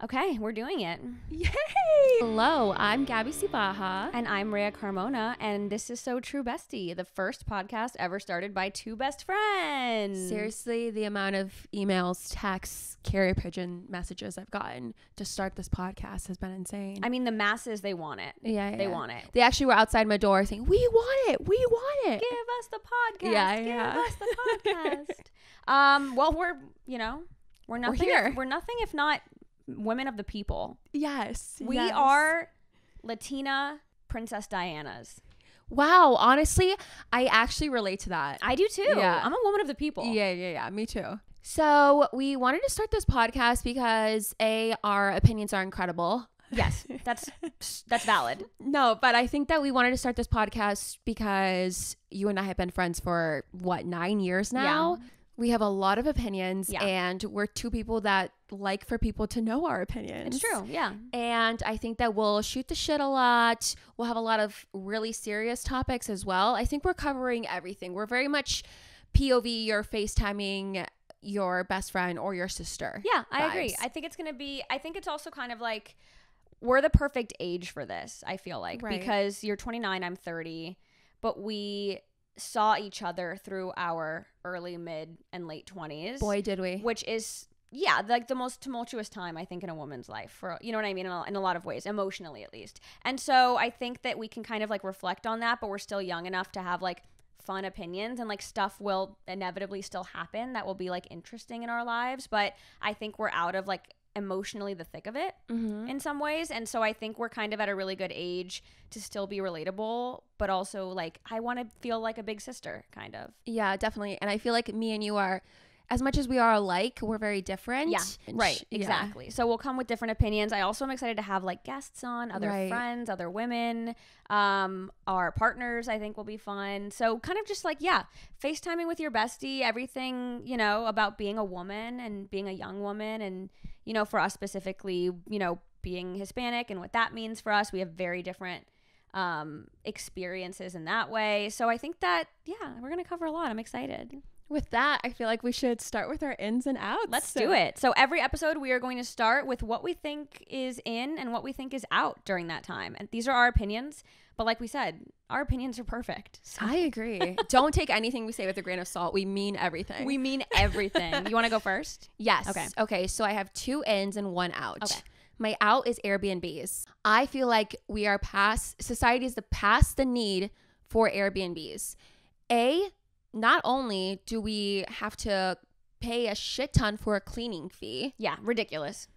Okay, we're doing it. Yay! Hello, I'm Gabby Sibaha. And I'm Rhea Carmona, and this is So True Bestie, the first podcast ever started by two best friends. Seriously, the amount of emails, texts, carrier pigeon messages I've gotten to start this podcast has been insane. I mean, the masses, they want it. They want it. They actually were outside my door saying, we want it. We want it. Give us the podcast. Give us the podcast. Well, we're nothing. We're here. We're nothing if not women of the people. Yes. We are Latina Princess Dianas. Wow. Honestly, I actually relate to that. I do too. Yeah. I'm a woman of the people. Yeah. Me too. So we wanted to start this podcast because our opinions are incredible. Yes, that's valid. No, but I think that we wanted to start this podcast because you and I have been friends for 9 years now. Yeah. We have a lot of opinions, and we're two people that like for people to know our opinions. It's true, yeah. And I think that we'll shoot the shit a lot. We'll have a lot of really serious topics as well. I think we're covering everything. We're very much POV, you're FaceTiming your best friend or your sister. Yeah, I agree. I think it's also kind of like we're the perfect age for this, I feel like. Right. Because you're 29, I'm 30, but we saw each other through our early, mid, and late 20s. Boy, did we. Which is, like the most tumultuous time, I think, in a woman's life. For, you know what I mean? In a lot of ways, emotionally at least. And so I think that we can kind of like reflect on that, but we're still young enough to have like fun opinions, and like stuff will inevitably still happen that will be like interesting in our lives. But I think we're out of like emotionally the thick of it in some ways, and so I think we're kind of at a really good age to still be relatable, but also like I want to feel like a big sister kind of. Yeah, definitely. And I feel like me and you are, as much as we are alike, we're very different. Yeah, right, exactly. So we'll come with different opinions. I also am excited to have like guests on, other friends, other women, our partners. I think will be fun. So kind of just like, FaceTiming with your bestie, everything, about being a woman and being a young woman, and for us specifically, being Hispanic and what that means for us. We have very different experiences in that way. So I think that, we're going to cover a lot. I'm excited. With that, I feel like we should start with our ins and outs. Let's do it. So every episode, we are going to start with what we think is in and what we think is out during that time. And these are our opinions. But like we said, our opinions are perfect. So. I agree. Don't take anything we say with a grain of salt. We mean everything. We mean everything. You want to go first? Yes. Okay. So I have 2 ins and 1 out. Okay. My out is Airbnbs. I feel like we are society is past the need for Airbnbs. Not only do we have to pay a shit ton for a cleaning fee. Yeah, ridiculous.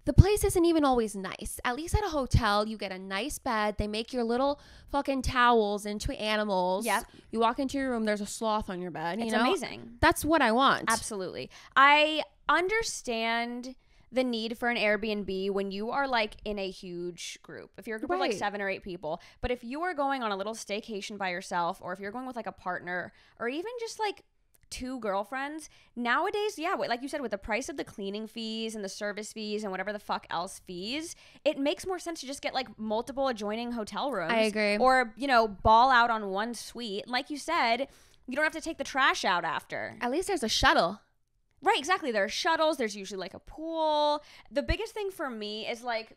The place isn't even always nice. At least at a hotel, you get a nice bed. They make your little fucking towels into animals. Yep. You walk into your room, there's a sloth on your bed. It's amazing. That's what I want. Absolutely. I understand the need for an Airbnb when you are like in a huge group. If you're a group of like 7 or 8 people, but if you are going on a little staycation by yourself, or if you're going with like a partner, or even just like 2 girlfriends, nowadays, like you said, with the price of the cleaning fees and the service fees and whatever the fuck else fees, it makes more sense to just get like multiple adjoining hotel rooms. I agree. Or, ball out on one suite. Like you said, you don't have to take the trash out after. At least there's a shuttle. Right, exactly. There are shuttles. There's usually like a pool. The biggest thing for me is like,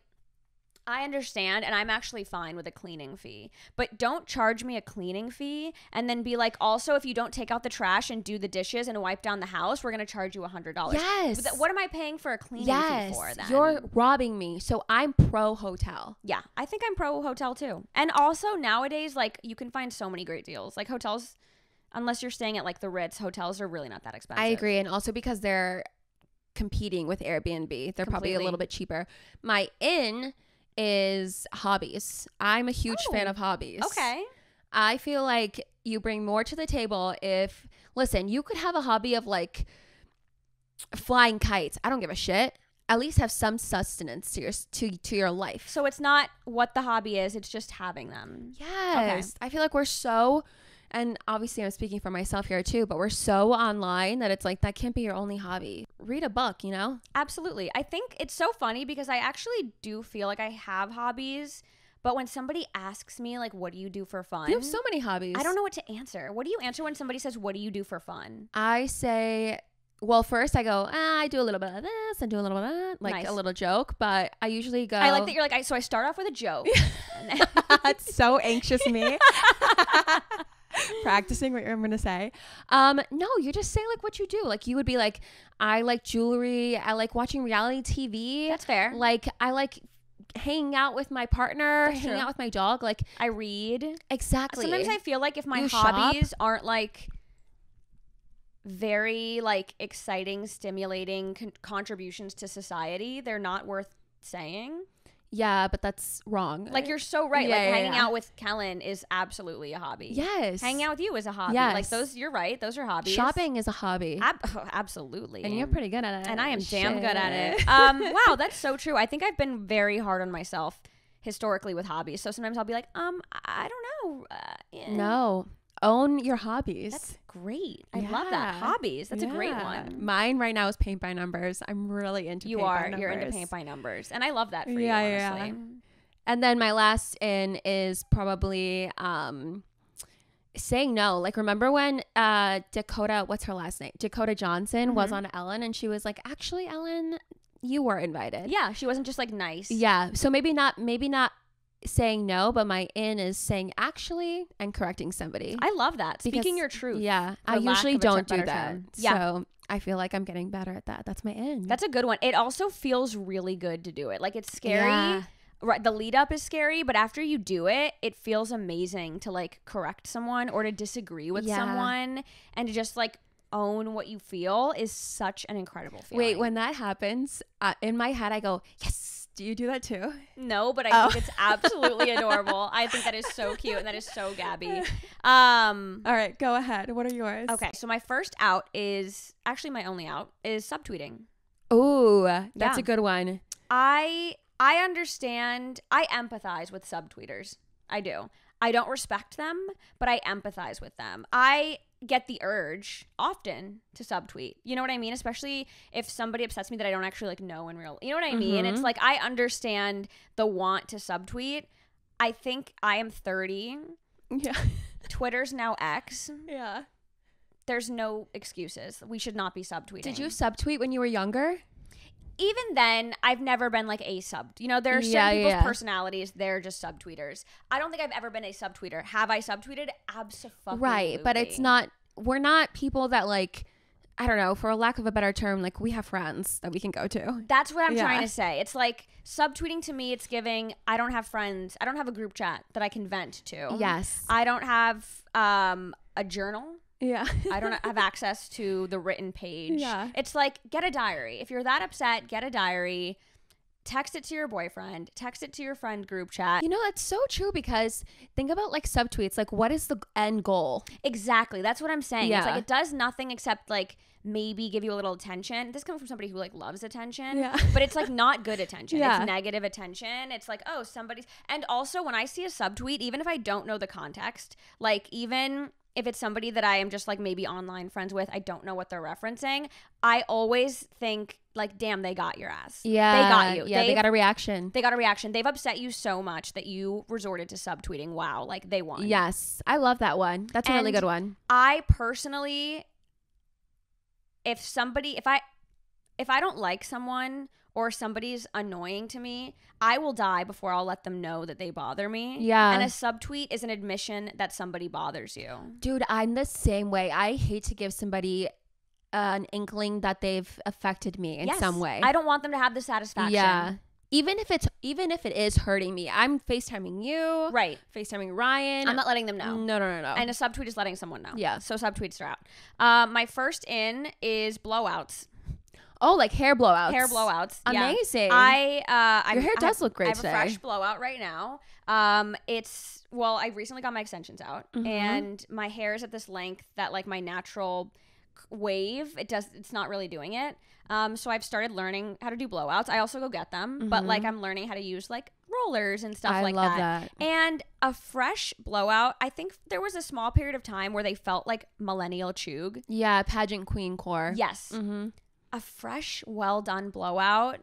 I understand, and I'm actually fine with a cleaning fee, but don't charge me a cleaning fee and then be like, also, if you don't take out the trash and do the dishes and wipe down the house, we're going to charge you $100. Yes. What am I paying for a cleaning fee for then? You're robbing me. So I'm pro hotel. Yeah, I think I'm pro hotel too. And also nowadays, like you can find so many great deals. Like hotels, unless you're staying at like the Ritz, hotels are really not that expensive. I agree. And also because they're competing with Airbnb, they're probably a little bit cheaper. My in is hobbies. I'm a huge fan of hobbies. Okay. I feel like you bring more to the table if, listen, you could have a hobby of like flying kites. I don't give a shit. At least have some sustenance to your life. So it's not what the hobby is, it's just having them. Yes. Okay. I feel like we're so, and obviously I'm speaking for myself here too, but we're so online that it's like, that can't be your only hobby. Read a book, Absolutely. I think it's so funny because I actually do feel like I have hobbies, but when somebody asks me like, what do you do for fun? You have so many hobbies. I don't know what to answer. What do you answer when somebody says, what do you do for fun? I say Well, first I go, I do a little bit of this and do a little bit of that, like Nice. a little joke. But I usually go. I like that you're like, so I start off with a joke. And then That's so anxious, me. Practicing what I'm gonna say. No, you just say like what you do. Like you would be like, I like jewelry. I like watching reality TV. that's fair. Like I like hanging out with my partner, That's hanging true. out with my dog. Like I read. exactly. Sometimes I feel like if my You shop? hobbies aren't like very like exciting, stimulating contributions to society, they're not worth saying. Yeah, but that's wrong. Like you're so right. Yeah, like yeah, hanging yeah. out with Kellen is absolutely a hobby. Yes. Hanging out with you is a hobby. Yes. Like those, you're right. Those are hobbies. Shopping is a hobby. Absolutely. And you're pretty good at it. And I am damn good at Shit. it. Wow, that's so true. I think I've been very hard on myself historically with hobbies. So sometimes I'll be like, I don't know. No. Own your hobbies. That's great. I love that. Yeah. Hobbies. That's a great Yeah. one. Mine right now is paint by numbers. I'm really into You paint by are. numbers. You're into paint by numbers. And I love that for Yeah, you, yeah. honestly. And then my last in is probably saying no. Like remember when Dakota, what's her last name? Dakota Johnson was on Ellen and she was like, actually, Ellen, you were invited. Yeah, she wasn't just like nice. Yeah. So maybe not saying no, but my in is saying actually and correcting somebody. I love that. Because- Speaking your truth. Yeah. for I lack usually of a don't do better that. term. Yeah. So I feel like I'm getting better at that. That's my in. That's a good one. It also feels really good to do it. Like it's scary. Yeah. Right, the lead up is scary, but after you do it, it feels amazing to like correct someone or to disagree with Yeah. someone and to just like own what you feel is such an incredible feeling. Wait, when that happens, in my head I go, yes. Do you do that too? No, but I think it's absolutely adorable. I think that is so cute and that is so Gabby. All right, go ahead. What are yours? Okay, so my first out is actually my only out is subtweeting. Ooh, that's Yeah. a good one. I understand. I empathize with subtweeters. I do. I don't respect them, but I empathize with them. I get the urge often to subtweet. You know what I mean? Especially if somebody upsets me that I don't actually like know in real. You know what I mean? It's like I understand the want to subtweet. I think I am 30. Yeah. Twitter's now X. Yeah. There's no excuses. We should not be subtweeting. Did you subtweet when you were younger? Even then, I've never been like a sub. You know, there are certain Yeah, people's yeah. personalities. They're just subtweeters. I don't think I've ever been a subtweeter. Have I subtweeted? Absolutely. Right, but it's not. We're not people that like. I don't know. For a lack of a better term, like we have friends that we can go to. That's what I'm Yeah. trying to say. It's like subtweeting to me. It's giving. I don't have friends. I don't have a group chat that I can vent to. Yes. I don't have a journal. Yeah. I don't have access to the written page. Yeah. It's like, get a diary. If you're that upset, get a diary. Text it to your boyfriend. Text it to your friend group chat. You know, that's so true because think about like subtweets. Like, what is the end goal? Exactly. That's what I'm saying. It's Yeah. like it does nothing except like maybe give you a little attention. This comes from somebody who like loves attention. Yeah. But it's like not good attention. Yeah. It's negative attention. It's like, oh, somebody's. And also when I see a subtweet, even if I don't know the context, like even if it's somebody that I am just like maybe online friends with, I don't know what they're referencing. I always think like, damn, they got your ass. Yeah. They got you. Yeah, they got a reaction. They got a reaction. They've upset you so much that you resorted to subtweeting. Wow. Like they won. Yes. I love that one. That's a really And good one. I personally, if I don't like someone or somebody's annoying to me, I will die before I'll let them know that they bother me. Yeah. And a subtweet is an admission that somebody bothers you. Dude, I'm the same way. I hate to give somebody an inkling that they've affected me in Yes. some way. I don't want them to have the satisfaction. Yeah. Even if it is hurting me, I'm FaceTiming you. Right. FaceTiming Ryan. I'm not letting them know. No. And a subtweet is letting someone know. Yeah. So subtweets are out. My first in is blowouts. Oh, like hair blowouts. Hair blowouts. Yeah. Amazing. Your hair does look great I have today. a fresh blowout right now. I recently got my extensions out, and my hair is at this length that like my natural wave, it's not really doing it. So I've started learning how to do blowouts. I also go get them, but like I'm learning how to use like rollers and stuff I like love that. And a fresh blowout, I think there was a small period of time where they felt like millennial chug. Yeah, pageant queen core. Yes. A fresh, well done blowout.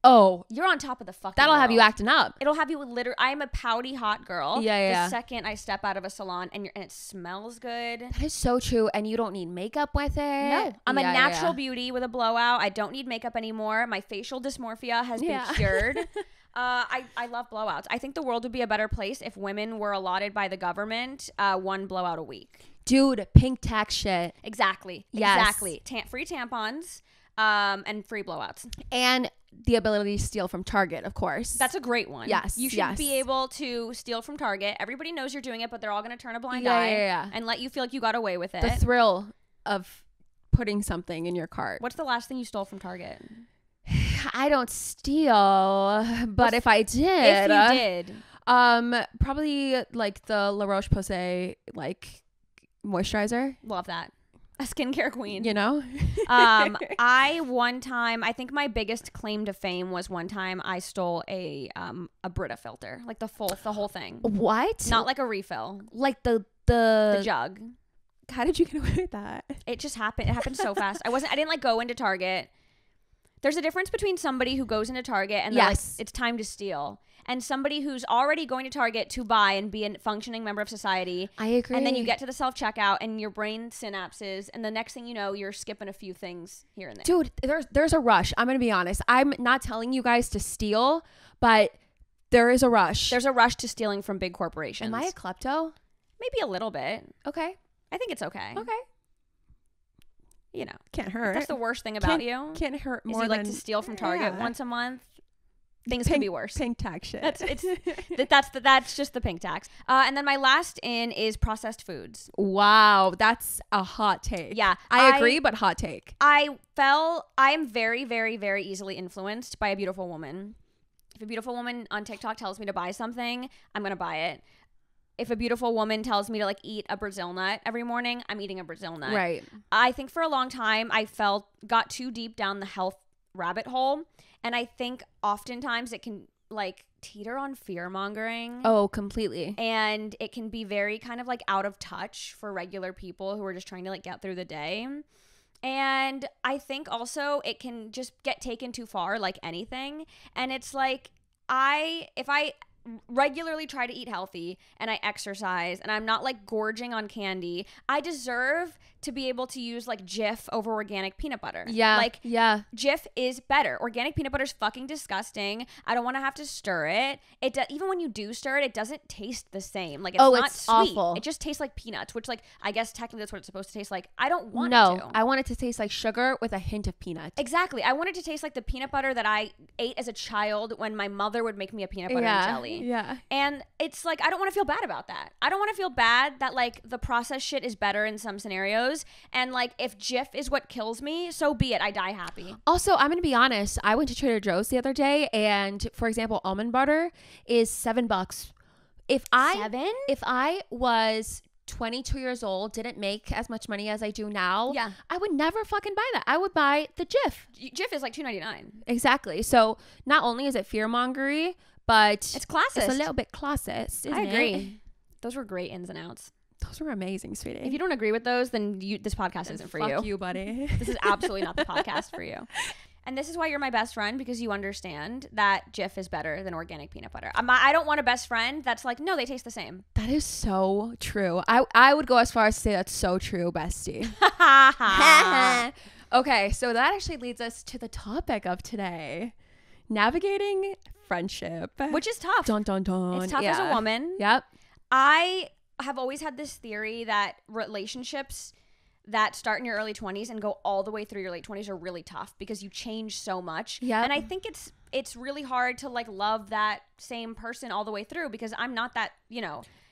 Oh, you're on top of the fucking that'll world. have you acting up. It'll have you literally. I'm a pouty hot girl. Yeah. The second I step out of a salon and it smells good. That is so true. And you don't need makeup with it. No, I'm a natural beauty with a blowout. I don't need makeup anymore. My facial dysmorphia has been cured. I love blowouts. I think the world would be a better place if women were allotted by the government 1 blowout a week. Dude, pink tax shit. Exactly. Yes. Exactly. Free tampons and free blowouts. And the ability to steal from Target, of course. That's a great one. Yes. You should be able to steal from Target. Everybody knows you're doing it, but they're all going to turn a blind eye and let you feel like you got away with it. The thrill of putting something in your cart. What's the last thing you stole from Target? I don't steal, but if I did. If you did. Probably like the La Roche-Posay like moisturizer. Love that. A skincare queen. You know? I think my biggest claim to fame was one time I stole a Brita filter. Like the whole thing. What? Not like a refill. Like the jug. How did you get away with that? It just happened. It happened so fast. I didn't like go into Target. There's a difference between somebody who goes into Target and like, it's time to steal, and somebody who's already going to Target to buy and be a functioning member of society. I agree. And then you get to the self-checkout and your brain synapses, and the next thing you know, you're skipping a few things here and there. Dude, there's a rush. I'm going to be honest. I'm not telling you guys to steal, but there is a rush. There's a rush to stealing from big corporations. Am I a klepto? Maybe a little bit. Okay. I think it's okay. Okay. You know. Can't hurt. That's the worst thing about you. Can't hurt more you than... like to steal from Target once a month. Things pink, can be worse. Pink tax shit. That's just the pink tax. And then my last in is processed foods. Wow, that's a hot take. Yeah, I agree, but hot take. I am very, very, very easily influenced by a beautiful woman. If a beautiful woman on TikTok tells me to buy something, I'm gonna buy it. If a beautiful woman tells me to like eat a Brazil nut every morning, I'm eating a Brazil nut. Right. I think for a long time I got too deep down the health rabbit hole, and I think oftentimes it can like teeter on fear mongering. Oh, completely. And it can be very kind of like out of touch for regular people who are just trying to like get through the day. And I think also it can just get taken too far, like anything. And it's like if I regularly try to eat healthy and I exercise and I'm not like gorging on candy, I deserve to be able to use like Jif over organic peanut butter. Yeah. Like, yeah. Jif is better. Organic peanut butter is fucking disgusting. I don't want to have to stir it. Even when you do stir it, it doesn't taste the same. Like, it's not it's sweet. awful. It just tastes like peanuts, which like, I guess technically that's what it's supposed to taste like. I don't want it to. I want it to taste like sugar with a hint of peanut. Exactly. I want it to taste like the peanut butter that I ate as a child when my mother would make me a peanut butter and jelly. Yeah. And it's like, I don't want to feel bad about that. I don't want to feel bad that like the processed shit is better in some scenarios. And like, if Jif is what kills me, so be it. I die happy. Also, I'm going to be honest. I went to Trader Joe's the other day, and for example, almond butter is $7. If I was 22 years old, didn't make as much money as I do now, I would never fucking buy that. I would buy the Jif. Jif is like $2.99. Exactly. So not only is it fearmongery, but it's classist. It's a little bit classist. I agree. Those were great ins and outs. Those were amazing, sweetie. If you don't agree with those, then this podcast isn't for you. Fuck you, buddy. This is absolutely not the podcast for you. And this is why you're my best friend, because you understand that Jif is better than organic peanut butter. I don't want a best friend that's like, no, they taste the same. That is so true. I would go as far as to say that's so true, bestie. Okay, so that actually leads us to the topic of today. Navigating friendship. Which is tough. Dun, dun, dun. It's tough as a woman. Yep. I have always had this theory that relationships that start in your early 20s and go all the way through your late 20s are really tough because you change so much. Yeah. And I think it's really hard to like love that same person all the way through because I'm not that,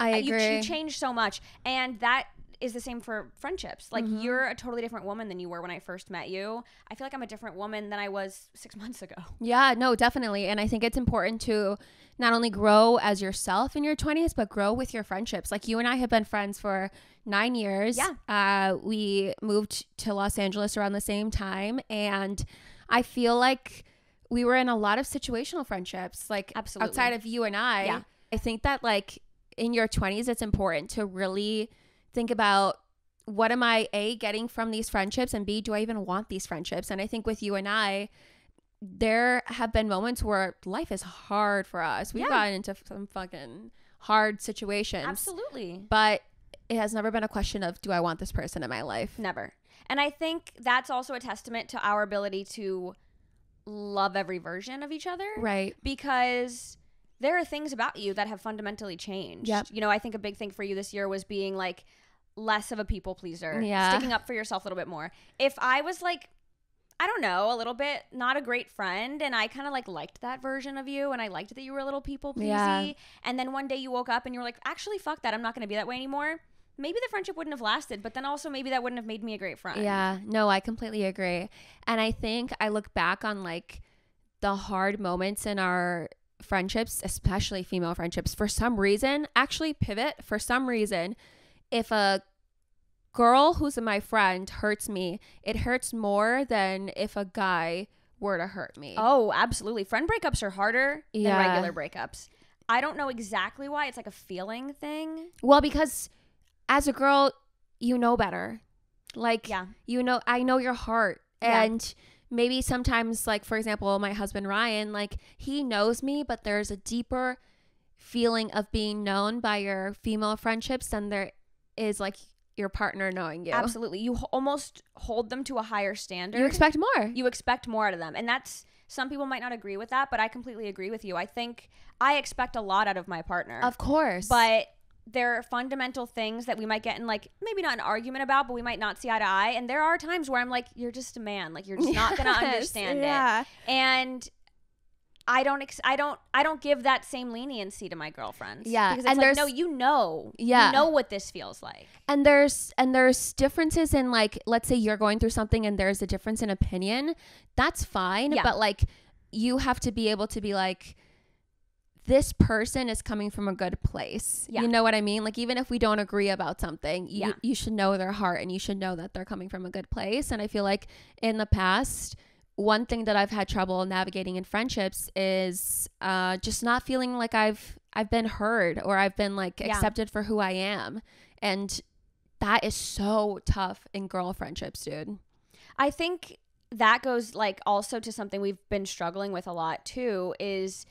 I agree. You change so much. And that is the same for friendships. Like you're a totally different woman than you were when I first met you. I feel like I'm a different woman than I was 6 months ago. Yeah, no, definitely. And I think it's important to not only grow as yourself in your 20s, but grow with your friendships. Like you and I have been friends for 9 years. Yeah. We moved to Los Angeles around the same time. And I feel like we were in a lot of situational friendships, like absolutely outside of you and I. Yeah. I think that like in your 20s, it's important to really think about what am I, A, getting from these friendships, and B, do I even want these friendships? And I think with you and I, there have been moments where life is hard for us. We've gotten into some fucking hard situations. Absolutely. But it has never been a question of, do I want this person in my life? Never. And I think that's also a testament to our ability to love every version of each other. Right. Because there are things about you that have fundamentally changed. Yep. You know, I think a big thing for you this year was being like less of a people pleaser. Yeah. Sticking up for yourself a little bit more. If I was like, I don't know, a little bit not a great friend, and I kind of like liked that version of you, and I liked that you were a little people pleasy, Yeah. and then one day you woke up and you were like, actually fuck that, I'm not going to be that way anymore. Maybe the friendship wouldn't have lasted, but then also maybe that wouldn't have made me a great friend. Yeah, no, I completely agree. And I think I look back on like the hard moments in our friendships, especially female friendships, for some reason, actually pivot, for some reason, if a girl who's my friend hurts me, it hurts more than if a guy were to hurt me. Oh, absolutely. Friend breakups are harder than Yeah. regular breakups. I don't know exactly why. It's like a feeling thing. Well, because as a girl, you know better. Like, Yeah. you know, I know your heart. Yeah. And maybe sometimes, like, for example, my husband, Ryan, like, he knows me, but there's a deeper feeling of being known by your female friendships than there is, like, your partner knowing you. Absolutely. You almost hold them to a higher standard. You expect more. You expect more out of them. And that's, some people might not agree with that, but I completely agree with you. I think I expect a lot out of my partner. Of course. But there are fundamental things that we might get in, like, maybe not an argument about, but we might not see eye to eye. And there are times where I'm like, you're just a man. Like, you're just not going to understand it. And I don't give that same leniency to my girlfriends. Yeah. Because it's And like, there's- no, you know what this feels like. And there's differences in, like, let's say you're going through something and there's a difference in opinion. That's fine. Yeah. But, like, you have to be able to be like, this person is coming from a good place. Yeah. You know what I mean? Like, even if we don't agree about something, Yeah. you should know their heart and you should know that they're coming from a good place. And I feel like in the past, one thing that I've had trouble navigating in friendships is just not feeling like I've been heard or I've been, like, Yeah. accepted for who I am. And that is so tough in girl friendships, dude. I think that goes, like, also to something we've been struggling with a lot too, is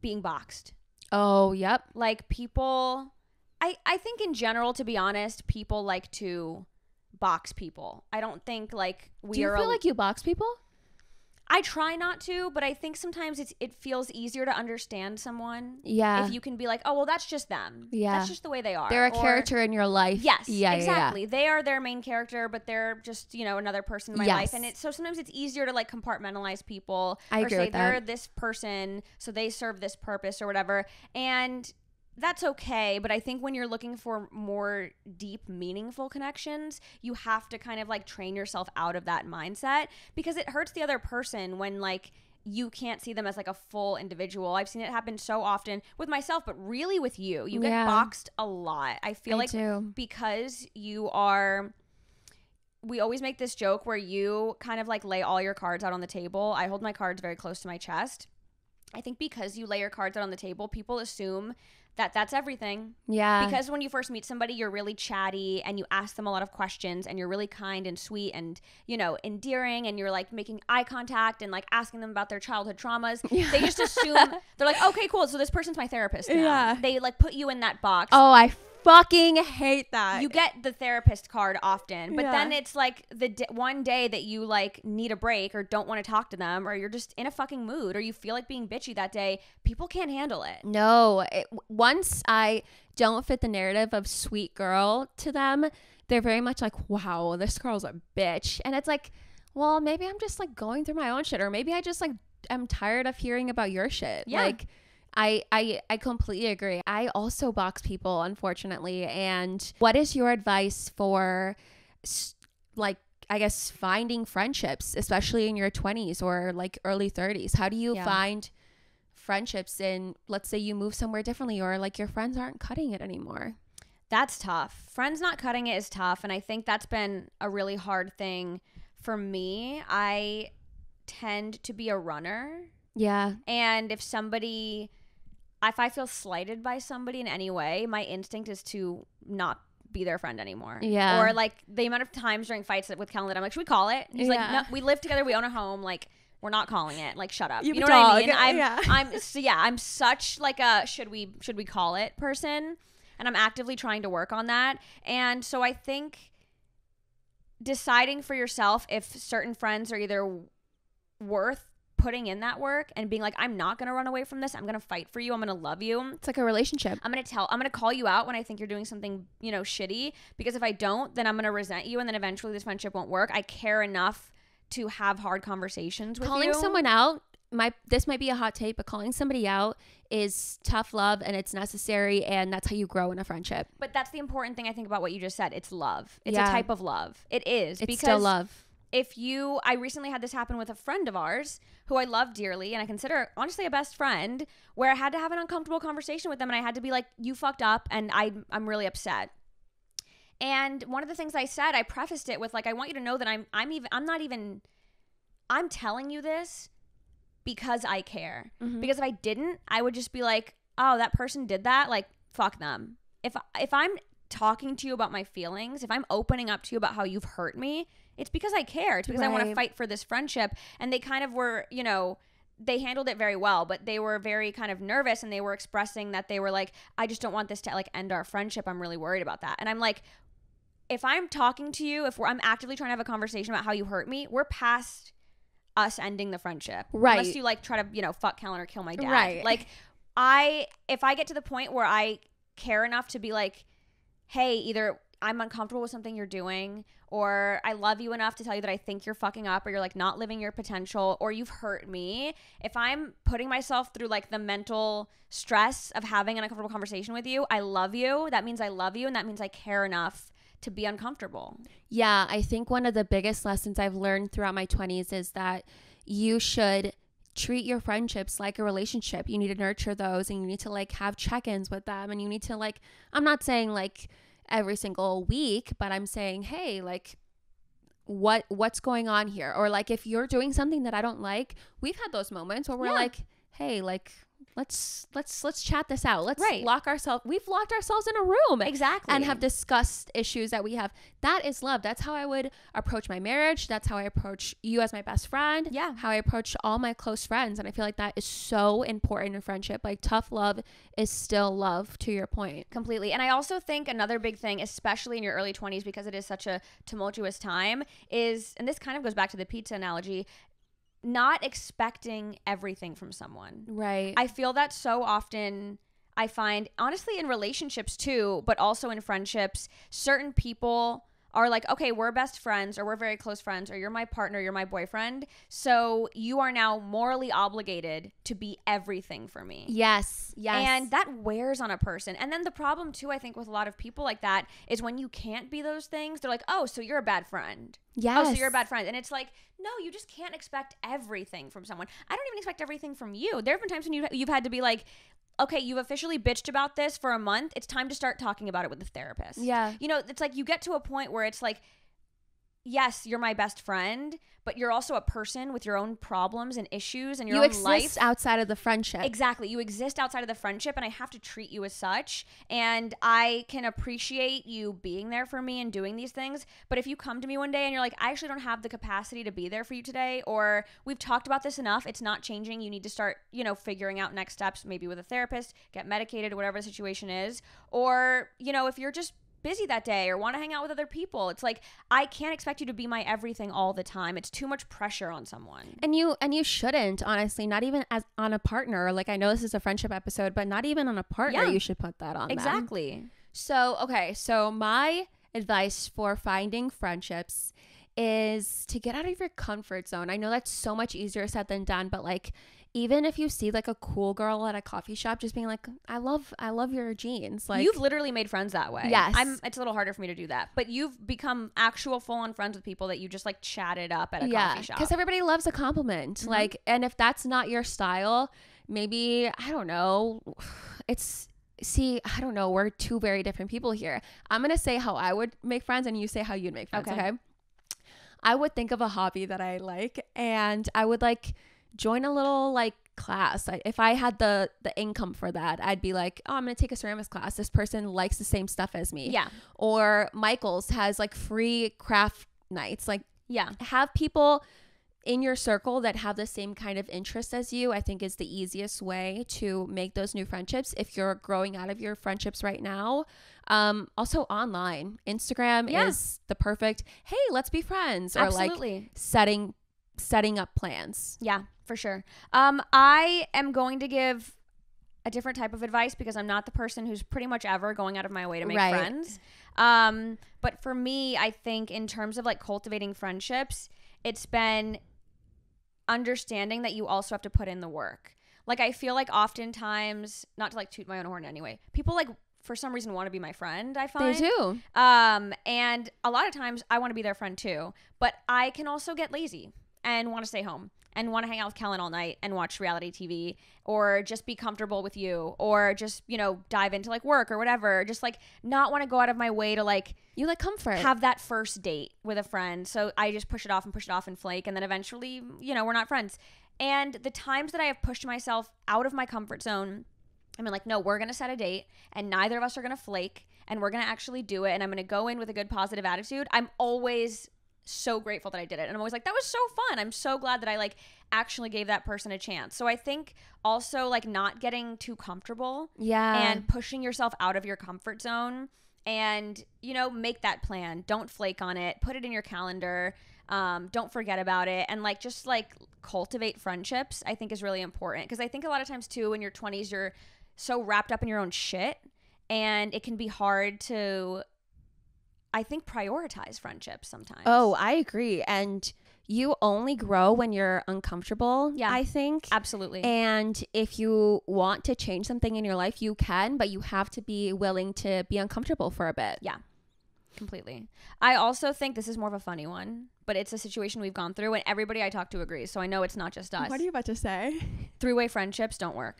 being boxed. Oh, yep. Like, people, I think in general, to be honest, people like to box people. I don't think, like, Do you feel like you box people? I try not to, but I think sometimes it feels easier to understand someone. Yeah. If you can be like, oh, well, that's just them. Yeah. That's just the way they are. They're a Or- character in your life. Yes, Yeah, exactly. They are their main character, but they're just, another person in my Yes. life. And so sometimes it's easier to, like, compartmentalize people. I or agree say with that. they're this person, so they serve this purpose or whatever. And that's okay. But I think when you're looking for more deep, meaningful connections, you have to kind of, like, train yourself out of that mindset, because it hurts the other person when, like, you can't see them as, like, a full individual. I've seen it happen so often with myself, but really with you. You get Yeah. boxed a lot. I feel I like do. because we always make this joke where you kind of, like, lay all your cards out on the table. I hold my cards very close to my chest. I think because you lay your cards out on the table, people assume that that's everything. Yeah. Because when you first meet somebody, you're really chatty and you ask them a lot of questions and you're really kind and sweet and, endearing, and you're, like, making eye contact and, like, asking them about their childhood traumas. Yeah. They just assume, they're like, okay, cool, so this person's my therapist now. Yeah. They, like, put you in that box. Oh, I fucking hate that. You get the therapist card often, but Yeah. then it's like one day that you, like, need a break or don't want to talk to them, or you're just in a fucking mood, or you feel like being bitchy that day. People can't handle it. No. Once I don't fit the narrative of sweet girl to them, they're very much like, wow, this girl's a bitch. And it's like, well, maybe I'm just, like, going through my own shit, or maybe I just, like, I'm tired of hearing about your shit. Yeah. Like, I completely agree. I also box people, unfortunately. And what is your advice for, like, I guess, finding friendships, especially in your 20s or, like, early 30s? How do you find friendships in, let's say you move somewhere differently, or, like, your friends aren't cutting it anymore? That's tough. Friends not cutting it is tough. And I think that's been a really hard thing for me. I tend to be a runner. Yeah. And if I feel slighted by somebody in any way, my instinct is to not be their friend anymore. Yeah. Or, like, the amount of times during fights with Kellen that I'm like, should we call it? He's like, no, we live together. We own a home. Like, We're not calling it. Like, shut up. You know what I mean? Yeah. I'm such like a should we call it person, and I'm actively trying to work on that. And so I think deciding for yourself if certain friends are either worth putting in that work and being like, I'm not going to run away from this. I'm going to fight for you. I'm going to love you. It's like a relationship. I'm going to call you out when I think you're doing something, you know, shitty, because if I don't, then I'm going to resent you. And then eventually this friendship won't work. I care enough to have hard conversations with you. Calling someone out, this might be a hot take, but calling somebody out is tough love, and it's necessary, and that's how you grow in a friendship. But that's the important thing I think about what you just said. It's love. It's a type of love. It is. It's still love. I recently had this happen with a friend of ours who I love dearly and I consider honestly a best friend, where I had to have an uncomfortable conversation with them and I had to be like, you fucked up and I'm really upset. And one of the things I said, I prefaced it with like, I want you to know that I'm telling you this because I care. Mm-hmm. Because if I didn't, I would just be like, oh, that person did that. Like, fuck them. If I'm talking to you about my feelings, if I'm opening up to you about how you've hurt me, it's because I care. It's because I want to fight for this friendship. And they kind of were, you know, they handled it very well, but they were very kind of nervous and they were expressing that they were like, I just don't want this to like end our friendship. I'm really worried about that. And I'm like, if I'm talking to you, I'm actively trying to have a conversation about how you hurt me, we're past us ending the friendship. Right. Unless you like try to, you know, fuck Kellen or kill my dad. Right. Like if I get to the point where I care enough to be like, hey, either I'm uncomfortable with something you're doing, or I love you enough to tell you that I think you're fucking up, or you're like not living your potential, or you've hurt me. If I'm putting myself through like the mental stress of having an uncomfortable conversation with you, I love you. That means I love you, and that means I care enough to be uncomfortable. Yeah, I think one of the biggest lessons I've learned throughout my 20s is that you should treat your friendships like a relationship. You need to nurture those, and you need to like have check-ins with them, and you need to like, I'm not saying like every single week, but I'm saying, hey, like what's going on here? Or like if you're doing something that I don't like, we've had those moments where we're like, hey, like let's chat this out. Let's we've locked ourselves in a room. Exactly. And have discussed issues that we have. That is love. That's how I would approach my marriage. That's how I approach you as my best friend. Yeah. How I approach all my close friends. And I feel like that is so important in friendship. Like tough love is still love, to your point. Completely. And I also think another big thing, especially in your early 20s, because it is such a tumultuous time, is, and this kind of goes back to the pizza analogy, not expecting everything from someone. Right. I feel that so often. I find, honestly, in relationships too, but also in friendships, certain people are like, okay, we're best friends, or we're very close friends, or you're my partner, you're my boyfriend, so you are now morally obligated to be everything for me. Yes. And that wears on a person. And then the problem too, I think, with a lot of people like that is when you can't be those things, they're like, oh, so you're a bad friend. Yes. Oh, so you're a bad friend. And it's like, no, you just can't expect everything from someone. I don't even expect everything from you. There have been times when you've had to be like, okay, you've officially bitched about this for a month. It's time to start talking about it with the therapist. Yeah. You know, it's like you get to a point where it's like, yes, you're my best friend, but you're also a person with your own problems and issues and your own life. You exist outside of the friendship. Exactly. You exist outside of the friendship, and I have to treat you as such. And I can appreciate you being there for me and doing these things. But if you come to me one day and you're like, I actually don't have the capacity to be there for you today, or we've talked about this enough, it's not changing, you need to start, you know, figuring out next steps, maybe with a therapist, get medicated, whatever the situation is. Or, you know, if you're just busy that day or want to hang out with other people, it's like, I can't expect you to be my everything all the time. It's too much pressure on someone. And you shouldn't, honestly, not even as on a partner. Like, I know this is a friendship episode, but not even on a partner, you should put that on exactly them. So my advice for finding friendships is to get out of your comfort zone. I know that's so much easier said than done, but like, even if you see like a cool girl at a coffee shop, just being like, I love your jeans. Like, you've literally made friends that way. Yes. It's a little harder for me to do that, but you've become actual full-on friends with people that you just like chatted up at a coffee shop. Because everybody loves a compliment. Mm-hmm. Like, and if that's not your style, maybe, I don't know. I don't know. We're two very different people here. I'm going to say how I would make friends, and you say how you'd make friends. Okay. I would think of a hobby that I like, and I would like join a little like class. If I had the income for that, I'd be like, oh, I'm gonna take a ceramics class. This person likes the same stuff as me. Yeah. Or Michael's has like free craft nights. Like, yeah, have people in your circle that have the same kind of interests as you, I think is the easiest way to make those new friendships if you're growing out of your friendships right now. Also online, Instagram is the perfect, hey, let's be friends, or Absolutely. like setting up plans. Yeah, for sure. I am going to give a different type of advice because I'm not the person who's pretty much ever going out of my way to make friends. But for me, I think in terms of like cultivating friendships, it's been understanding that you also have to put in the work. Like, I feel like oftentimes, not to like toot my own horn anyway, people like for some reason want to be my friend, I find. They do. And a lot of times I want to be their friend too, but I can also get lazy and want to stay home and want to hang out with Kellen all night and watch reality TV, or just be comfortable with you, or just, you know, dive into like work or whatever. Just like not want to go out of my way to like, you like comfort, have that first date with a friend. So I just push it off and flake. And then eventually, you know, we're not friends. And the times that I have pushed myself out of my comfort zone, I mean, like, no, we're going to set a date and neither of us are going to flake and we're going to actually do it. And I'm going to go in with a good positive attitude. I'm always so grateful that I did it. And I'm always like, that was so fun. I'm so glad that I like actually gave that person a chance. So I think also like not getting too comfortable and pushing yourself out of your comfort zone, and, you know, make that plan. Don't flake on it. Put it in your calendar. Don't forget about it. And like, just like cultivate friendships, I think is really important. Because I think a lot of times too, in your 20s, you're so wrapped up in your own shit, and it can be hard to, I think, prioritize friendships sometimes. Oh, I agree. And you only grow when you're uncomfortable, I think. Absolutely. And if you want to change something in your life, you can, but you have to be willing to be uncomfortable for a bit. Yeah, completely. I also think this is more of a funny one, but it's a situation we've gone through and everybody I talk to agrees. So I know it's not just us. What are you about to say? Three-way friendships don't work.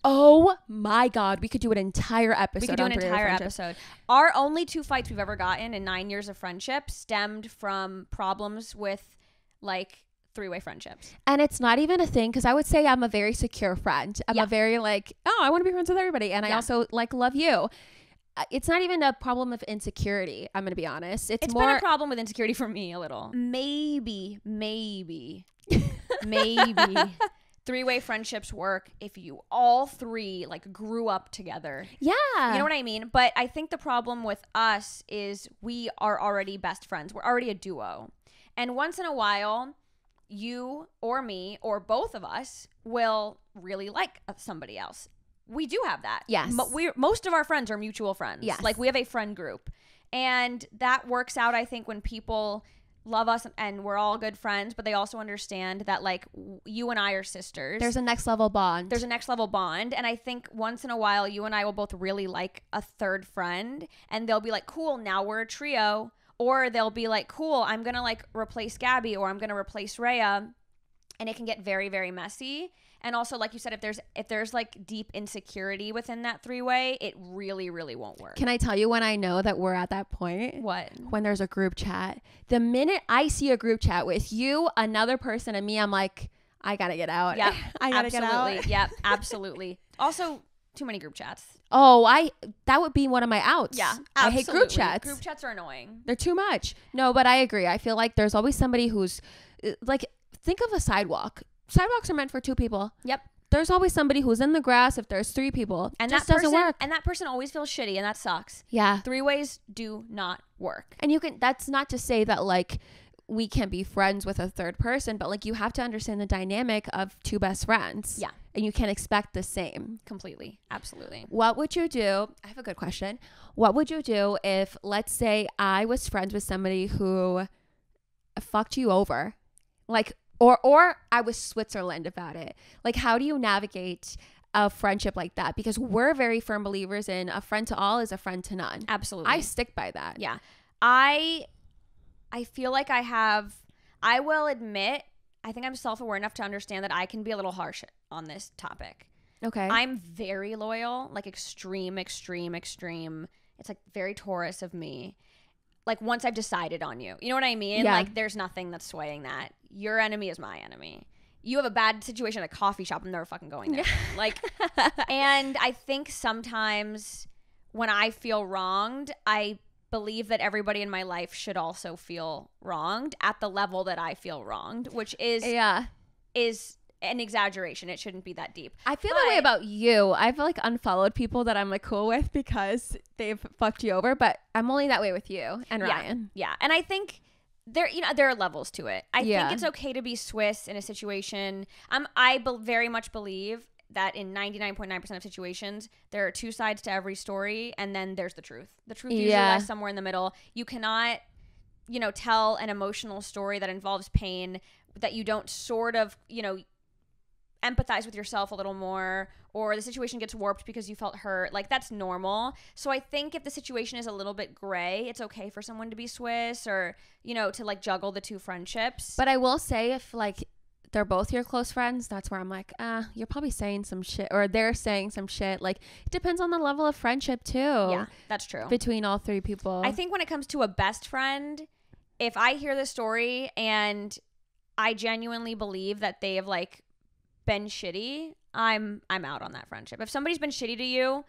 Oh my God. We could do an entire episode. We could do an entire episode. Our only 2 fights we've ever gotten in 9 years of friendship stemmed from problems with like three-way friendships. And it's not even a thing, because I would say I'm a very secure friend. I'm a very like, oh, I want to be friends with everybody. And I also like love you. It's not even a problem of insecurity. I'm going to be honest. It's more been a problem with insecurity for me a little. Maybe three-way friendships work if you all three like grew up together. Yeah. You know what I mean? But I think the problem with us is we are already best friends. We're already a duo. And once in a while, you or me or both of us will really like somebody else. We do have that. Yes. Most of our friends are mutual friends. Yes. Like, we have a friend group. And that works out, I think, when people love us and we're all good friends, but they also understand that like you and I are sisters. There's a next level bond. And I think once in a while, you and I will both really like a third friend, and they'll be like, cool, now we're a trio. Or they'll be like, cool, I'm going to like replace Gabby, or I'm going to replace Rhea. And it can get very, very messy. And also, like you said, if there's like deep insecurity within that three-way, it really, really won't work. Can I tell you when I know that we're at that point? What? When there's a group chat. The minute I see a group chat with you, another person, and me, I'm like, I got to get out. Yeah, I got to get out. Yep, absolutely. Also, too many group chats. Oh, that would be one of my outs. Yeah, absolutely. I hate group chats. Group chats are annoying. They're too much. No, but I agree. I feel like there's always somebody who's like, think of a sidewalk. Sidewalks are meant for two people. Yep. There's always somebody who's in the grass if there's three people. And it just that doesn't work. And that person always feels shitty, and that sucks. Yeah. Three-ways do not work. And that's not to say that like we can't be friends with a third person, but like you have to understand the dynamic of two best friends. Yeah. And you can expect the same. Completely. Absolutely. What would you do? I have a good question. What would you do if, let's say, I was friends with somebody who fucked you over? Like, or I was Switzerland about it. Like, how do you navigate a friendship like that? Because we're very firm believers in a friend to all is a friend to none. Absolutely. I stick by that. Yeah. I feel like I will admit, I think I'm self-aware enough to understand that I can be a little harsh on this topic. Okay. I'm very loyal, like extreme. It's like very Taurus of me. Like, once I've decided on you, you know what I mean? Yeah. Like, there's nothing that's swaying that. Your enemy is my enemy. You have a bad situation at a coffee shop, I'm never fucking going there. Like, and I think sometimes when I feel wronged, I believe that everybody in my life should also feel wronged at the level that I feel wronged, which is an exaggeration. It shouldn't be that deep. I feel the way about you. I've like unfollowed people that I'm like cool with because they've fucked you over, but I'm only that way with you and Ryan. Yeah. And I think there are levels to it. I think it's okay to be Swiss in a situation. Very much believe that in 99.9% of situations, there are two sides to every story, and then there's the truth. The truth usually lies somewhere in the middle. You cannot, tell an emotional story that involves pain that you don't sort of, empathize with yourself a little more, or the situation gets warped because you felt hurt. Like, that's normal. So I think if the situation is a little bit gray, it's okay for someone to be Swiss or, to like juggle the two friendships. But I will say, if like they're both your close friends, that's where I'm like, you're probably saying some shit, or they're saying some shit. Like, it depends on the level of friendship too. Yeah, that's true. Between all three people. I think when it comes to a best friend, if I hear the story and I genuinely believe that they have like been shitty, I'm out on that friendship. If somebody's been shitty to you,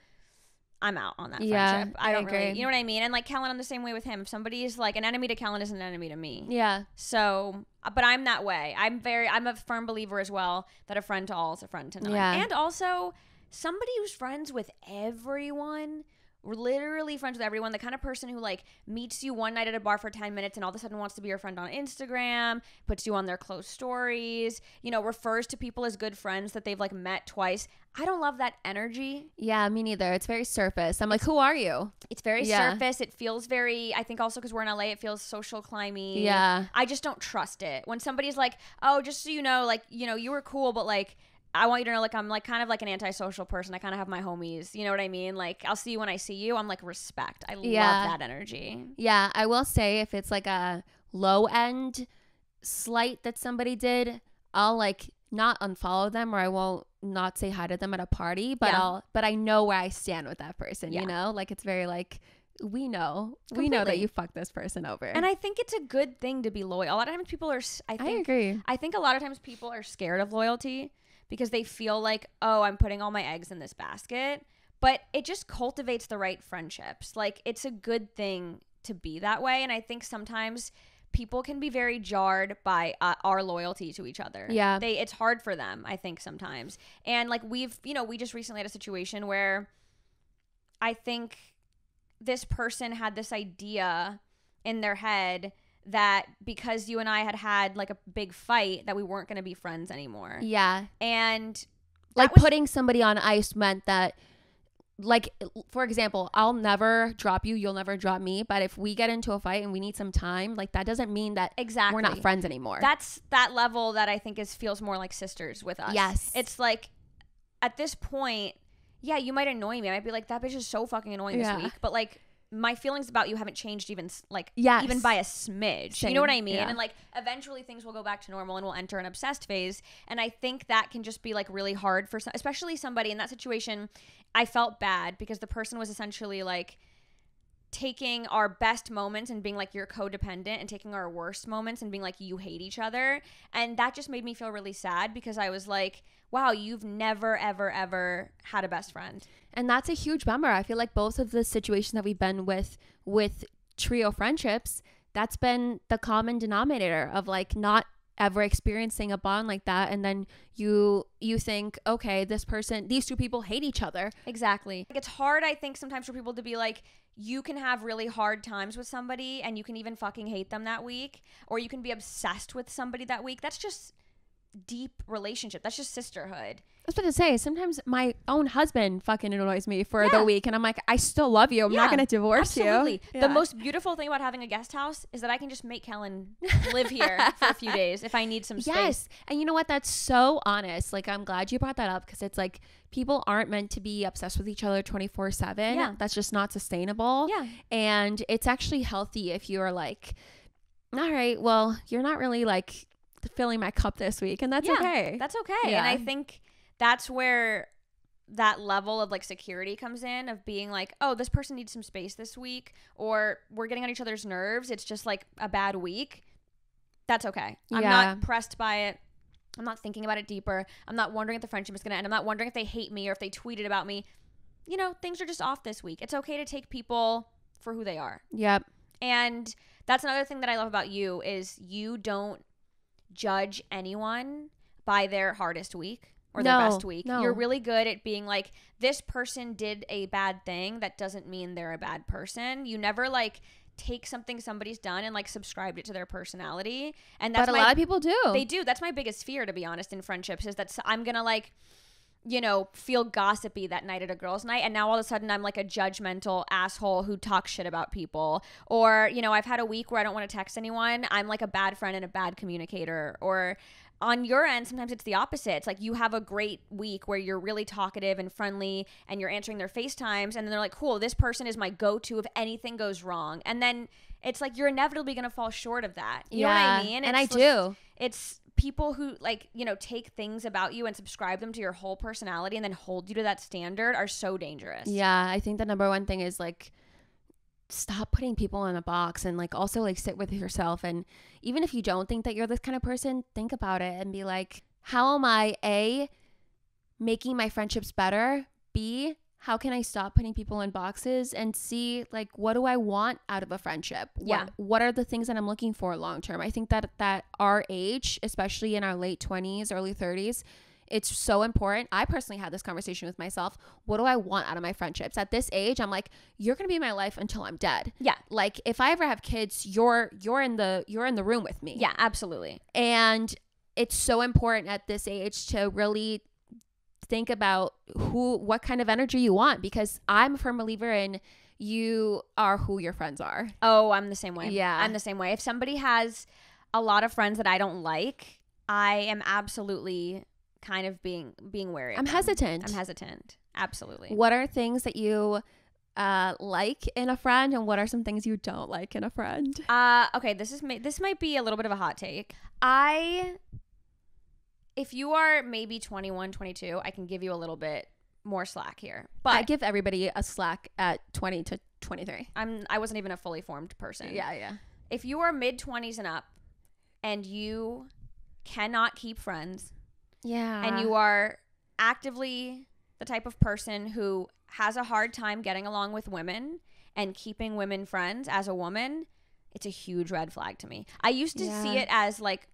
I'm out on that friendship. I don't agree. Really, you know what I mean? And like Kellen, I'm the same way with him. If somebody is like an enemy to Kellen, is an enemy to me. Yeah. So, but I'm that way. I'm a firm believer as well that a friend to all is a friend to none. Yeah. And also somebody who's friends with everyone. We're literally friends with everyone. The kind of person who like meets you one night at a bar for 10 minutes and all of a sudden wants to be your friend on Instagram, puts you on their close stories, refers to people as good friends that they've like met twice. I don't love that energy. Yeah, me neither. It's very surface. I'm like, who are you? It's very surface. It feels very, I think also because we're in LA, it feels social climby. Yeah. I just don't trust it. When somebody's like, oh, just so you know, like, you were cool, but like, I want you to know, like, I'm like kind of like an antisocial person. I kind of have my homies. You know what I mean? Like, I'll see you when I see you. I'm like, respect. I love that energy. Yeah, I will say if it's like a low end slight that somebody did, I'll like not unfollow them, or I won't not say hi to them at a party, but but I know where I stand with that person, Like, it's very like, we know that you fucked this person over. And I think it's a good thing to be loyal. A lot of times people are, I agree. I think a lot of times people are scared of loyalty because they feel like, oh, I'm putting all my eggs in this basket. But it just cultivates the right friendships. Like, it's a good thing to be that way. And I think sometimes people can be very jarred by our loyalty to each other. Yeah. It's hard for them, I think, sometimes. And like we just recently had a situation where I think this person had this idea in their head that because you and I had like a big fight that we weren't going to be friends anymore. Yeah. And like putting somebody on ice meant that, like, for example, I'll never drop you, you'll never drop me, but if we get into a fight and we need some time, like, that doesn't mean that we're not friends anymore. That's that level that I think feels more like sisters with us. Yes. It's like, at this point, yeah, you might annoy me. I might be like, that bitch is so fucking annoying this week, but like, my feelings about you haven't changed even even by a smidge. Same. You know what I mean? Yeah. And like, eventually things will go back to normal and we'll enter an obsessed phase. And I think that can just be like really hard for especially somebody in that situation. I felt bad because the person was essentially like taking our best moments and being like, you're codependent, and taking our worst moments and being like, you hate each other. And that just made me feel really sad because I was like, wow, you've never, ever, ever had a best friend. And that's a huge bummer. I feel like both of the situations that we've been with trio friendships, that's been the common denominator of like not ever experiencing a bond like that. And then you think, okay, these two people hate each other. Exactly. It's hard, I think, sometimes for people to be like, you can have really hard times with somebody and you can even fucking hate them that week, or you can be obsessed with somebody that week. That's just deep relationship. That's just sisterhood. I was about to say, sometimes my own husband fucking annoys me for the week, and I'm like, I still love you. I'm not going to divorce you. Absolutely. The most beautiful thing about having a guest house is that I can just make Helen live here for a few days if I need some space. Yes. And you know what? That's so honest. Like, I'm glad you brought that up because it's like, people aren't meant to be obsessed with each other 24/7. Yeah. That's just not sustainable. Yeah. And it's actually healthy if you're like, all right, well, you're not really like filling my cup this week, and that's okay. That's okay. Yeah. And I think that's where that level of like security comes in, of being like, oh, this person needs some space this week, or we're getting on each other's nerves. It's just like a bad week. That's okay. I'm not pressed by it. I'm not thinking about it deeper. I'm not wondering if the friendship is going to end. I'm not wondering if they hate me or if they tweeted about me. Things are just off this week. It's okay to take people for who they are. Yep. And that's another thing that I love about you is you don't judge anyone by their hardest week or their best week. No. You're really good at being like, this person did a bad thing. That doesn't mean they're a bad person. You never like take something somebody's done and like subscribed it to their personality. And that's but a lot of people do. They do. That's my biggest fear, to be honest, in friendships, is that I'm gonna like, you know, feel gossipy that night at a girls' night, and now all of a sudden I'm like a judgmental asshole who talks shit about people. Or, you know, I've had a week where I don't want to text anyone. I'm like a bad friend and a bad communicator. Or on your end, sometimes it's the opposite. It's like you have a great week where you're really talkative and friendly and you're answering their FaceTimes, and then they're like, cool, this person is my go-to if anything goes wrong. And then it's like you're inevitably going to fall short of that. You know what I mean? And I do. It's people who like, you know, take things about you and subscribe them to your whole personality and then hold you to that standard are so dangerous. Yeah, I think the number one thing is like, stop putting people in a box, and like also like sit with yourself. And even if you don't think that you're this kind of person, think about it and be like, how am I A, making my friendships better? B, how can I stop putting people in boxes? And C, like, what do I want out of a friendship? What are the things that I'm looking for long term? I think that our age, especially in our late 20s, early 30s, it's so important. I personally had this conversation with myself. What do I want out of my friendships? At this age, I'm like, you're going to be in my life until I'm dead. Yeah. Like if I ever have kids, you're in the room with me. Yeah, absolutely. And it's so important at this age to really think about what kind of energy you want, because I'm a firm believer in you are who your friends are. Oh, I'm the same way. Yeah. I'm the same way. If somebody has a lot of friends that I don't like, I am absolutely kind of being wary of I'm them. hesitant. I'm hesitant. Absolutely. What are things that you like in a friend, and what are some things you don't like in a friend? Okay, this might be a little bit of a hot take. If you are maybe 21, 22, I can give you a little bit more slack here. But I give everybody a slack at 20 to 23. I wasn't even a fully formed person. Yeah. If you are mid-20s and up and you cannot keep friends, and you are actively the type of person who has a hard time getting along with women and keeping women friends as a woman, it's a huge red flag to me. I used to see it as like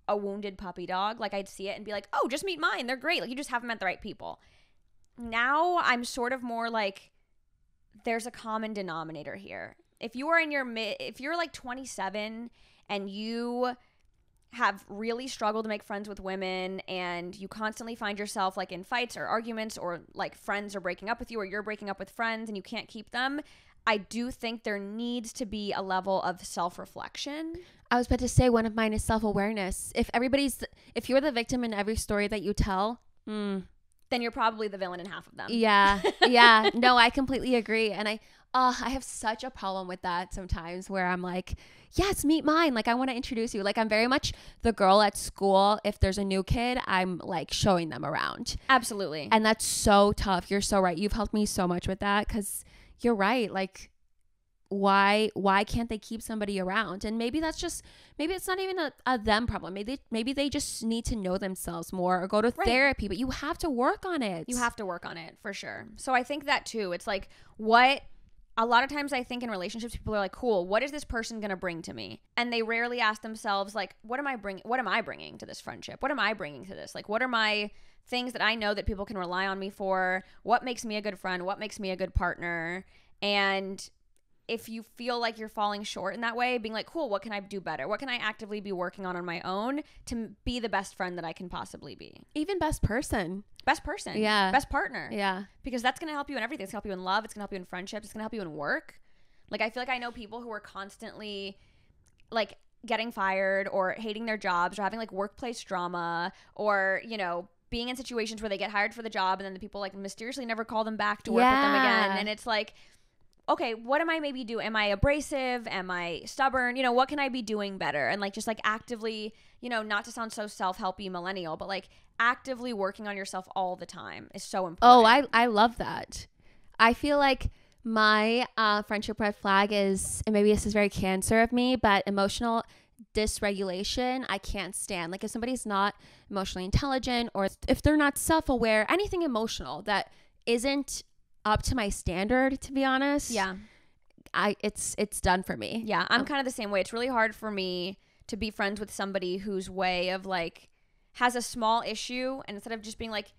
a wounded puppy dog. Like I'd see it and be like, oh, just meet mine. They're great. Like you just haven't met the right people. Now I'm sort of more like, there's a common denominator here. If you are if you're like 27 and you have really struggled to make friends with women, and you constantly find yourself like in fights or arguments, or like friends are breaking up with you, or you're breaking up with friends and you can't keep them, I do think there needs to be a level of self-reflection. I was about to say, one of mine is self-awareness. If you're the victim in every story that you tell, then you're probably the villain in half of them. Yeah. No, I completely agree. And I have such a problem with that sometimes, where I'm like, yes, meet mine. Like, I want to introduce you. Like, I'm very much the girl at school. If there's a new kid, I'm like showing them around. Absolutely. And that's so tough. You're so right. You've helped me so much with that, because you're right. Like, why can't they keep somebody around? And maybe it's not even a them problem. Maybe they just need to know themselves more, or go to therapy, but you have to work on it. You have to work on it for sure. So I think that too. It's like, a lot of times I think in relationships, people are like, cool, what is this person going to bring to me? And they rarely ask themselves, like, what am I bringing to this friendship? What am I bringing to this? Like, what are my things that I know that people can rely on me for? What makes me a good friend? What makes me a good partner? And if you feel like you're falling short in that way, being like, cool, what can I do better? What can I actively be working on my own to be the best friend that I can possibly be? Even best person. Yeah. Best partner. Yeah. Because that's going to help you in everything. It's going to help you in love. It's going to help you in friendships. It's going to help you in work. Like, I feel like I know people who are constantly like getting fired or hating their jobs or having like workplace drama, or, you know, being in situations where they get hired for the job and then the people like mysteriously never call them back to work with them again. And it's like, okay, what am I maybe doing? Am I abrasive? Am I stubborn? You know, what can I be doing better? And like, just like actively, you know, not to sound so self-helpy millennial, but like actively working on yourself all the time is so important. Oh, I love that. I feel like my friendship red flag is, and maybe this is very Cancer of me, but emotional dysregulation. I can't stand. Like, if somebody's not emotionally intelligent, or if they're not self-aware, anything emotional that isn't up to my standard, to be honest. Yeah. it's done for me. Yeah, I'm kind of the same way. It's really hard for me to be friends with somebody whose way of like has a small issue, and instead of just being like,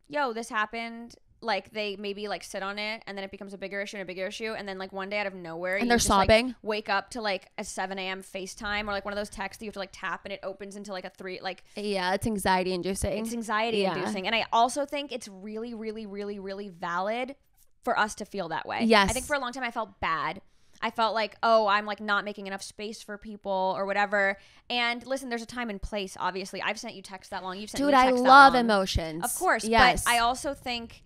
yo, this happened, like they maybe like sit on it, and then it becomes a bigger issue and a bigger issue, and then like one day out of nowhere and they're just, sobbing, like, wake up to like a 7 a.m. FaceTime, or like one of those texts that you have to like tap and it opens into like a 3, like, yeah, it's anxiety inducing. And I also think it's really, really, really, really valid for us to feel that way. Yes. I think for a long time I felt bad. I felt like, oh, I'm like not making enough space for people or whatever. And listen, there's a time and place, obviously. I've sent you texts that long. You've sent me texts that long. Dude, I love emotions. Of course. Yes. But I also think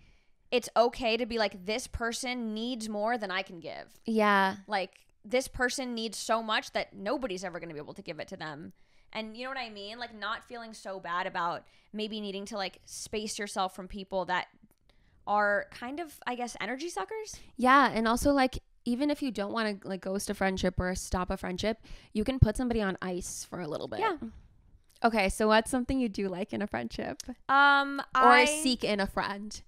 it's okay to be like, this person needs more than I can give. Yeah. Like, this person needs so much that nobody's ever going to be able to give it to them. And you know what I mean? Like, not feeling so bad about maybe needing to like space yourself from people that are kind of, I guess, energy suckers. Yeah. And also like, even if you don't want to like ghost a friendship or stop a friendship, you can put somebody on ice for a little bit. Yeah. Okay, so what's something you do like in a friendship? Or seek in a friend?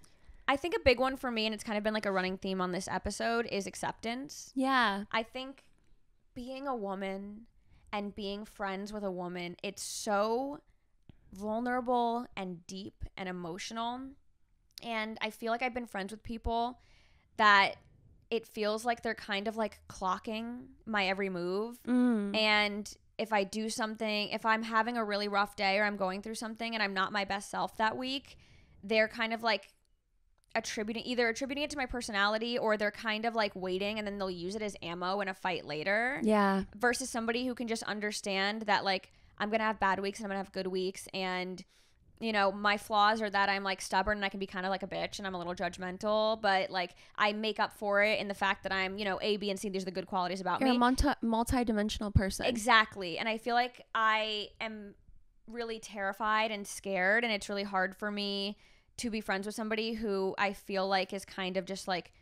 I think a big one for me, and it's kind of been like a running theme on this episode, is acceptance. Yeah. I think being a woman and being friends with a woman, it's so vulnerable and deep and emotional. And I feel like I've been friends with people that it feels like they're kind of like clocking my every move. And if I do something, if I'm having a really rough day or I'm going through something and I'm not my best self that week, they're kind of like attributing it to my personality, or they're kind of like waiting and then they'll use it as ammo in a fight later. Yeah. Versus somebody who can just understand that like I'm going to have bad weeks and I'm going to have good weeks, and you know, my flaws are that I'm like stubborn and I can be kind of like a bitch and I'm a little judgmental, but like I make up for it in the fact that I'm, you know, A, B, and C. These are the good qualities about me. You're a multi-dimensional person. Exactly. And I feel like I am really terrified and scared, and it's really hard for me to be friends with somebody who I feel like is kind of just like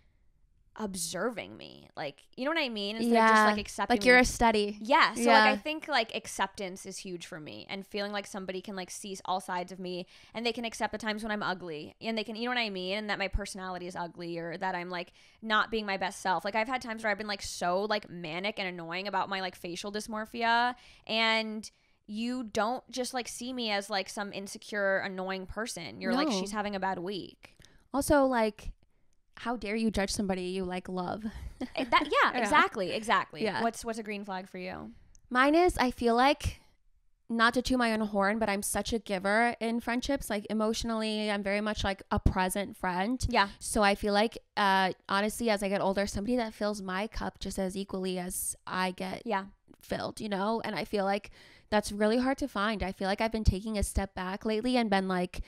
observing me, like, you know what I mean, instead of just like accepting like you're me. a study. So like I think like acceptance is huge for me, and feeling like somebody can like see all sides of me, and they can accept the times when I'm ugly, and they can, you know what I mean, and that my personality is ugly, or that I'm like not being my best self. Like I've had times where I've been like so like manic and annoying about my like facial dysmorphia, and you don't just like see me as like some insecure annoying person. You're like, she's having a bad week. Also, like, how dare you judge somebody you like love? Exactly. Yeah. What's a green flag for you? Mine is, I feel like, not to toot my own horn, but I'm such a giver in friendships. Like emotionally, I'm very much like a present friend. Yeah. So I feel like, honestly, as I get older, somebody that fills my cup just as equally as I get filled, you know? And I feel like that's really hard to find. I feel like I've been taking a step back lately and been like,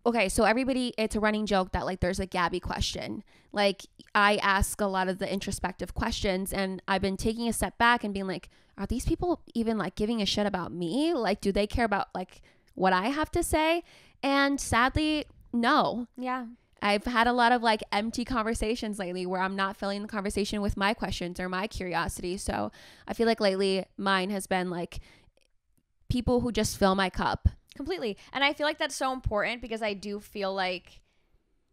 okay, so everybody, it's a running joke that like there's a Gabby question. Like I ask a lot of the introspective questions, and I've been taking a step back and being like, are these people even like giving a shit about me? Like, do they care about like what I have to say? And sadly, no. Yeah. I've had a lot of like empty conversations lately where I'm not filling the conversation with my questions or my curiosity. So I feel like lately mine has been like people who just fill my cup. Completely. And I feel like that's so important, because I do feel like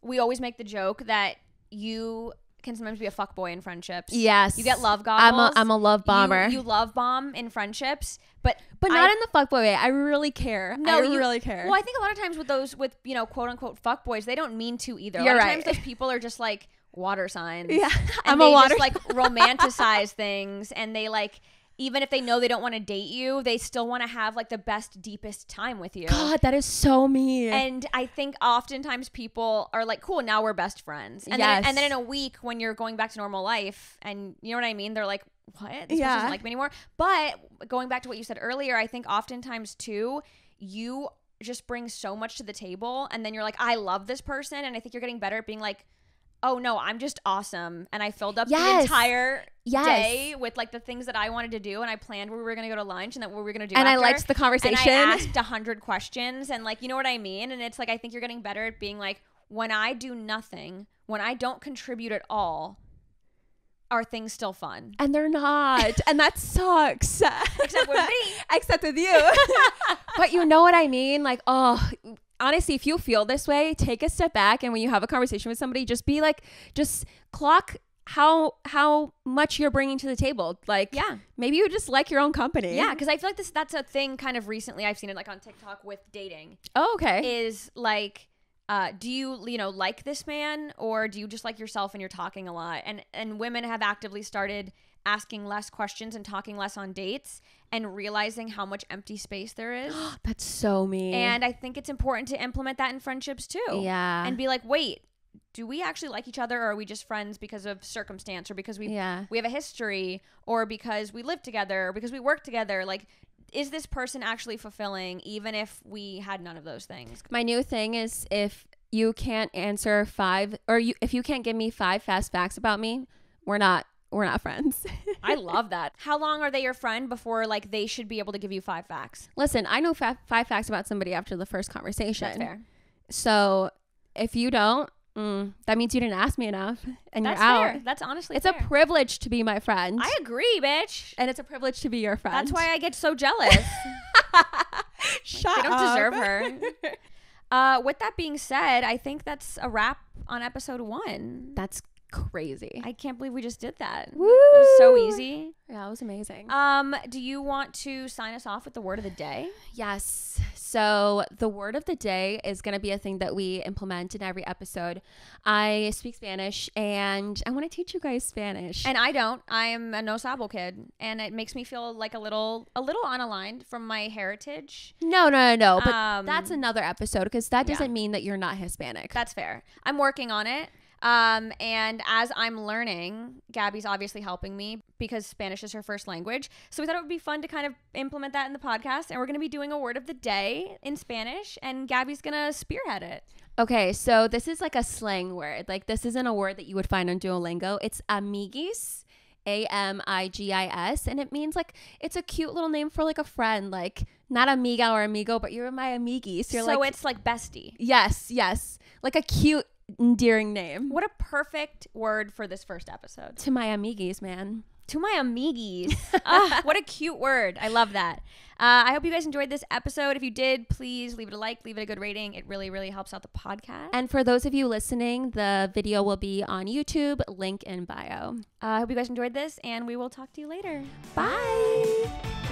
we always make the joke that you can sometimes be a fuckboy in friendsps. Yes. You get love goggles. I'm a love bomber. You love bomb in friendships, but not in the fuckboy way. I really care. No, I really care. Well, I think a lot of times with you know, quote unquote fuckboys, they don't mean to either. You're a lot right. of times those people are just like water signs. Yeah. And they just like romanticize things, and they like, even if they know they don't want to date you, they still want to have like the best, deepest time with you. God, that is so mean. And I think oftentimes people are like, cool, now we're best friends. And then in a week when you're going back to normal life, and you know what I mean? They're like, what? This person doesn't like me anymore. But going back to what you said earlier, I think oftentimes too, you just bring so much to the table, and then you're like, I love this person. And I think you're getting better at being like, oh no, I'm just awesome, and I filled up the entire day with like the things that I wanted to do, and I planned where we were going to go to lunch and that what we were going to do and after. I liked the conversation, and I asked 100 questions, and like, you know what I mean? And it's like, I think you're getting better at being like, when I do nothing, when I don't contribute at all, are things still fun? And they're not. And that sucks. Except with me. Except with you. But you know what I mean? Like, oh, honestly, if you feel this way, take a step back, and when you have a conversation with somebody, just be like, just clock how much you're bringing to the table. Like, Yeah. maybe you just like your own company. Yeah, because I feel like that's a thing kind of recently. I've seen it like on TikTok with dating. Oh, okay. Is like, do you like this man, or do you just like yourself and you're talking a lot? And women have actively started asking less questions and talking less on dates and realizing how much empty space there is. That's so me. And I think it's important to implement that in friendships too. Yeah. And be like, wait, do we actually like each other, or are we just friends because of circumstance, or because we have a history, or because we live together, or because we work together? Like, is this person actually fulfilling, even if we had none of those things? My new thing is, if you can't answer if you can't give me 5 fast facts about me, we're not friends. I love that. How long are they your friend before like they should be able to give you 5 facts? Listen, I know 5 facts about somebody after the first conversation. That's fair. So if you don't, that means you didn't ask me enough, and That's you're out. fair. That's honestly It's fair. a privilege to be my friend. I agree, bitch. And it's a privilege to be your friend. That's why I get so jealous. Shut They don't up. deserve her. With that being said, I think that's a wrap on episode 1. That's crazy. I can't believe we just did that. Woo! It was so easy. Yeah, it was amazing. Do you want to sign us off with the word of the day? Yes. So the word of the day is going to be a thing that we implement in every episode. I speak Spanish, and I want to teach you guys Spanish. And I don't. I am a no sabo kid, and it makes me feel like a little unaligned from my heritage. No. But that's another episode, because that doesn't mean that you're not Hispanic. That's fair. I'm working on it. And as I'm learning, Gabby's obviously helping me because Spanish is her first language. So we thought it would be fun to kind of implement that in the podcast. And we're going to be doing a word of the day in Spanish, and Gabby's going to spearhead it. Okay, so this is like a slang word. Like, this isn't a word that you would find on Duolingo. It's amiguis, amigis, and it means like, it's a cute little name for like a friend, like not amiga or amigo, but you're my amiguis. You're so it's like bestie. Yes, like a cute, endearing name. What a perfect word for this first episode. To my amiguis, man. To my amiguis. What a cute word. I love that. I hope you guys enjoyed this episode. If you did, please leave it a like, leave it a good rating. It really, really helps out the podcast. And for those of you listening, the video will be on YouTube, link in bio. I hope you guys enjoyed this, and we will talk to you later. Bye.